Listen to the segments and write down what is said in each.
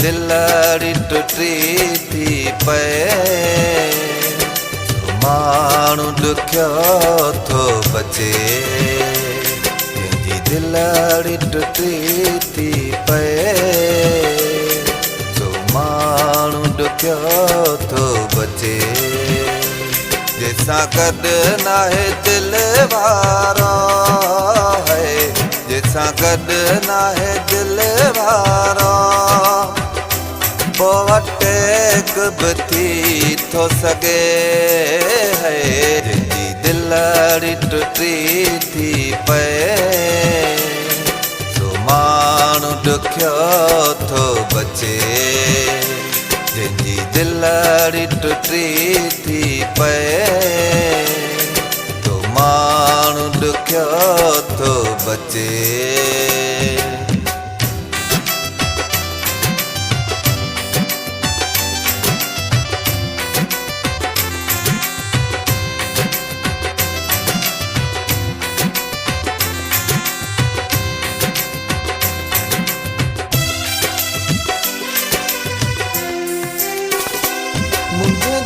दिलड़ी टुटी थी पए माण्हू ॾुखियो थो बचे जंहिंजी दिलड़ी टुटी थी पए सो माण्हू ॾुखियो थो बचे जंहिंसां गॾु नाहे दिल वारो है जंहिंसां गॾु नाहे दिल वारो पोइ बि थी थो सघे है जंहिंजी दिलड़ी टुटी थी पए सो माण्हू ॾुखियो थो बचे जंहिंजी दिलड़ी टुटी थी पए सो माण्हू ॾुखियो थो बचे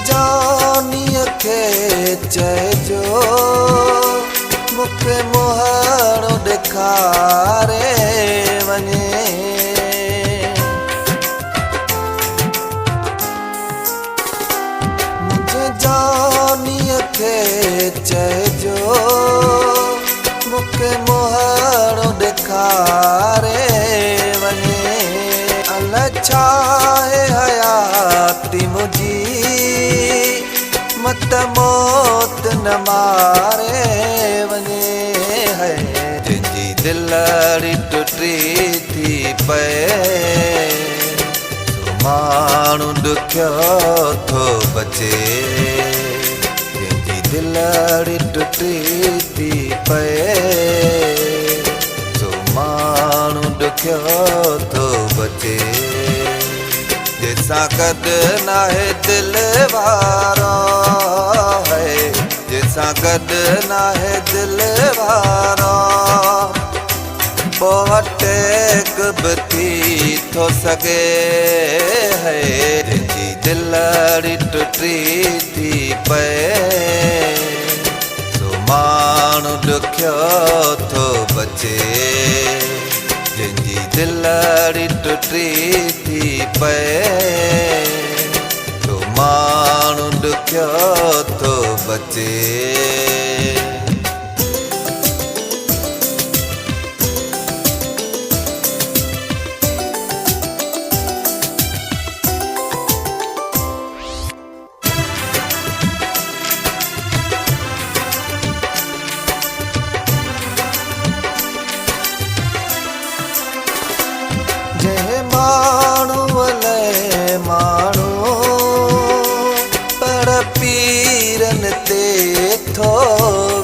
जानीअ खे चइजो मूंखे मुहारो ॾेखारे वञे मुंहिंजे जानीअ खे चइजो मूंखे मुहारो ॾेखारे वञे अलाए छा आहे हयाती मुंहिंजी मत मौत न मारे वञे है जंहिंजी दिलड़ी टुटी थी पए सो माण्हू ॾुखियो थो बचे जंहिंजी दिलड़ी टुटी थी पए सो माण्हू ॾुखियो थो बचे जंहिंसां गॾु नाहे दिल वारो है जंहिंसां गॾु नाहे दिल वारो पोइ बि थी थो सघे है जंहिंजी दिलड़ी टुटी थी पए सो माण्हू ॾुखियो थो बचे जंहिंजी दिलड़ी टुटी थी पए सो माण्हू ॾुखियो थो बचे माण्हू अलाए माण्हू पर पीरनि ते थो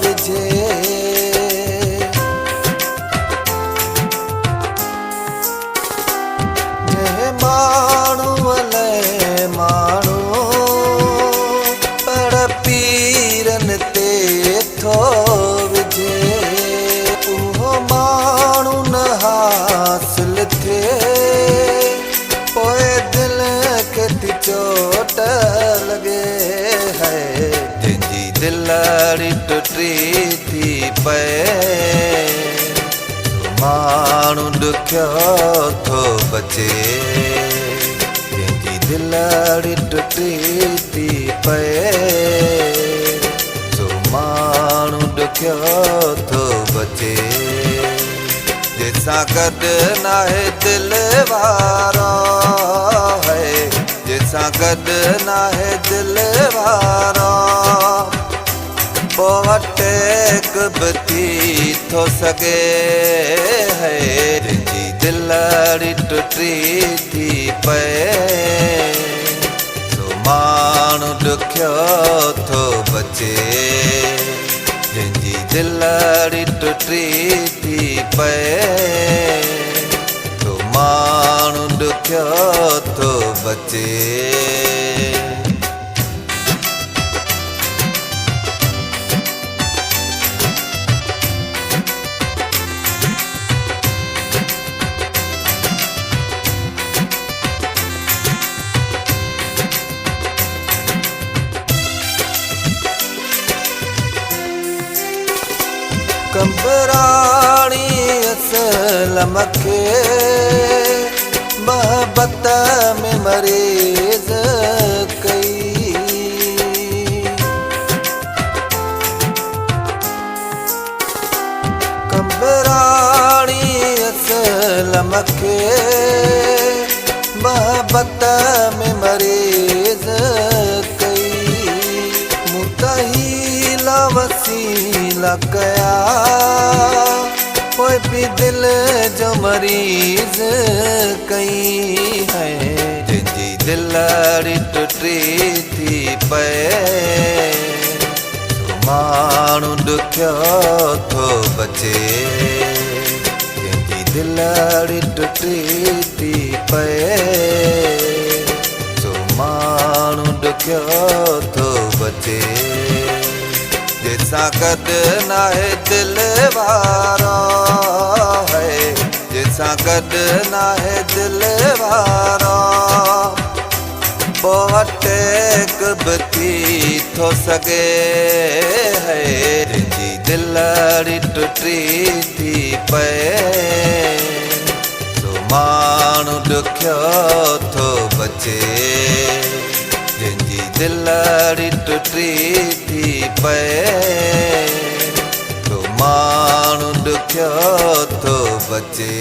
विझे जंहिं माण्हू अलाए माण्हू पर पीरनि ते थो विझे उहो माण्हू न हासिल थिए चोट लगे है जंहिंजी दिलड़ी टुटी थी पए सो माण्हू ॾुखियो थो बचे जंहिंजी दिलड़ी टुटी थी पए सो माण्हू ॾुखियो थो बचे जंहिंसां गॾु नाहे दिल वारो है जंहिंसां गॾु नाहे दिल वारो पोइ बि थी थो सघे है जंहिंजी दिलड़ी टुटी थी पए सो माण्हू ॾुखियो थो बचे जंहिंजी दिलड़ी टुटी थी पए सो माण्हू ॾुखियो थो बचे कंबराणी असलम खे मोहब्बत में मरीज़ कई। कंबराणी असलम खे मोहब्बत में मरीज़ कई। मुतहीला वसीला कया कोई भी दिल जो मरीज़ कई है। जिंजी दिलड़ी टुटी थी पे माण्हू ॾुखियो थो बचे। जिंजी दिलड़ी टुटी थी पे माण्हू ॾुखियो थो बचे। जैसा गद नाहे दिल वारा है, जैसा गद नाहे दिल वारा बहुटे कब थी थो सके है। जिंजी दिलड़ी टुटी थी पे माण्हू ॾुखियो थो बचे। जिंजी दिलड़ी टुटी थी पे माण्हू ॾुखियो थो बचे।